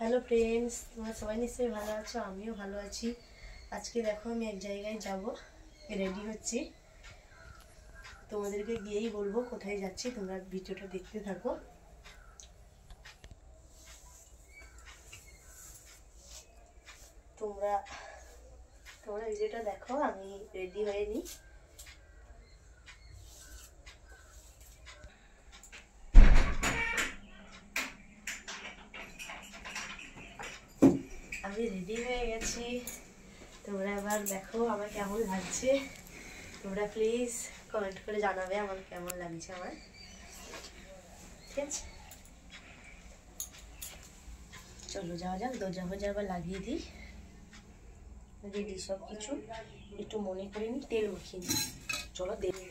Hello friends, तुम्हारा सबाई निश्चय भालो आछो, आमिओ भालो आछि। आज के देखो आमि एक जायगाय जाबो, रेडी होच्छी। तोमादेरके गिয়েই बोलबो कोथाय जाচ্ছি, তোমরা ভিডিওটা দেখতে থাকো। তোমরা ভিডিওটা দেখো, আমি রেডি হয়ে নি। আমি রেডি হয়ে গেছি। তোমরা এবার দেখো আমার কেমন লাগছে। তোমরা প্লিজ কমেন্ট করে জানাবে আমার কেমন লাগছে। আমার ঠিক আছে, চলো যাওয়া যাক। দরজা ফরজা আবার লাগিয়ে দিই। রেডি সব কিছু, একটু মনে করে নি, তেল মাখিয়ে নিই। চলো দেখি।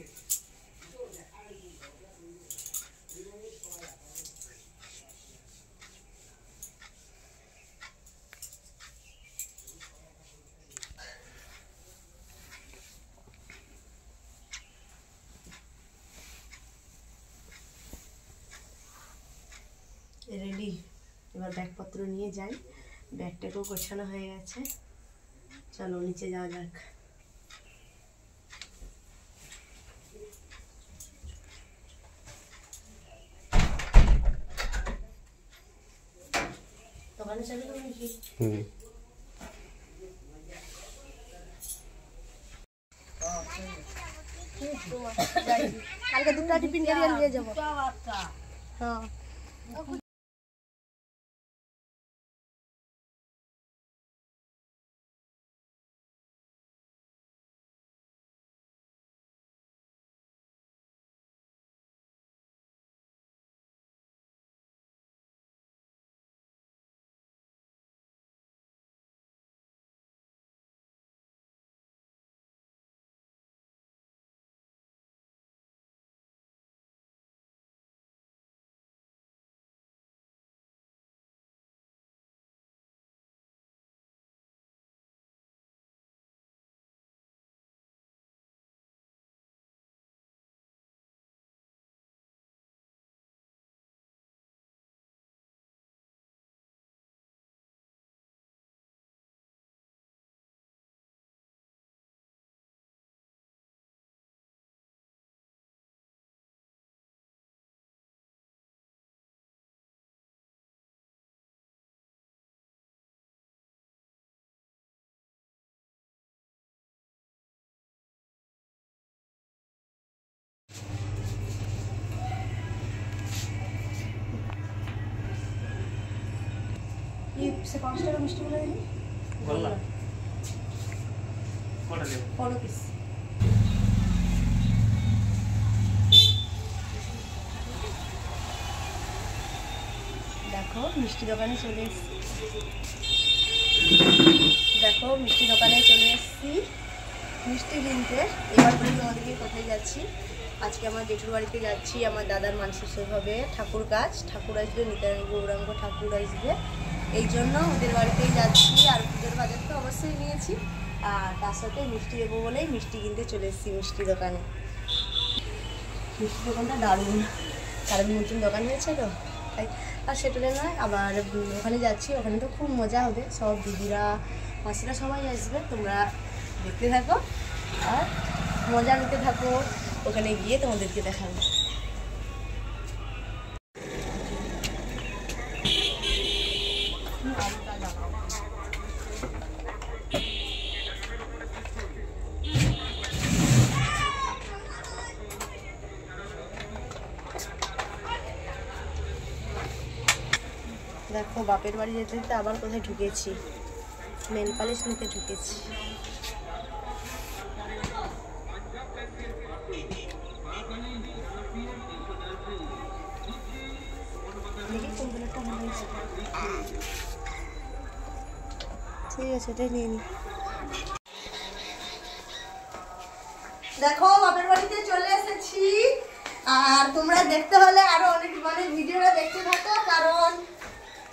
রেডি, এবার ব্যাগপত্র নিয়ে যাই। ব্যাগটাকেও গোছানো হয়ে গেছে। চলো নিচে যাওয়া যাক। দোকানে যাবি তুমি কি? কালকে দুটো টিফিন ক্যারিয়ার নিয়ে যাবো। হ্যাঁ से 5 টাকা মিষ্টি গুলো দিবি। বললা কটা দেব? 15 পিস। দেখো মিষ্টি দোকানে চলে এসেছি। মিষ্টি কিনতে। এবার বলি তোমাদেরকে কোথায় যাচ্ছি। আজকে আমার জেঠুর বাড়িতে যাচ্ছি। আমার দাদার মানসিক শেষ হবে, ঠাকুর কাজ, ঠাকুর আসবে, নিতাই গৌরাঙ্গ ঠাকুর আসবে। এই জন্য ওদের বাড়িতেই যাচ্ছি। আর পুজোর বাজার তো অবশ্যই নিয়েছি, আর তার সাথে মিষ্টি দেবো বলেই মিষ্টি কিনতে চলে এসেছি মিষ্টি দোকানে। মিষ্টি দোকানটা দারুণ, কারণ নতুন দোকান হয়েছে তো তাই। আর সেটা নয়, আবার ওখানে যাচ্ছি। ওখানে তো খুব মজা হবে, সব দিদিরা মাসিরা সবাই আসবে। তোমরা দেখতে থাকো আর মজা নিতে থাকো। ওখানে গিয়ে তোমাদেরকে দেখাবো। দেখো বাপের বাড়ি যেতে যেতে আবার কোথায় ঢুকেছি, নেল পালিশ নিতে ঢুকেছি। দেখি কোন কালারটা ভালো হয়েছে। ঠিক আছে, এটাই নিয়ে নি। দেখো বাপের বাড়িতে চলে এসেছি। আর তোমরা দেখতে হলে আরো অনেক ভিডিওটা দেখতে থাকো, কারণ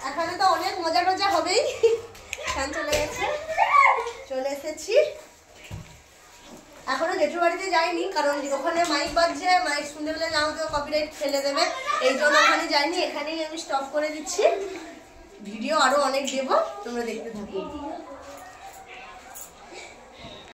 এখানে তো অনেক মজা টজা হবেই। চলে এসেছি। এখনো জেঠুর বাড়িতে যাইনি, কারণ ওখানে মাইক বাজছে, মাইক শুনতে পেলে না হয়তো কপিরাইট ফেলে দেবে, এই জন্য ওখানে যাইনি। এখানেই আমি স্টপ করে দিচ্ছি। ভিডিও আরো অনেক দেব, তোমরা দেখতে থাকো।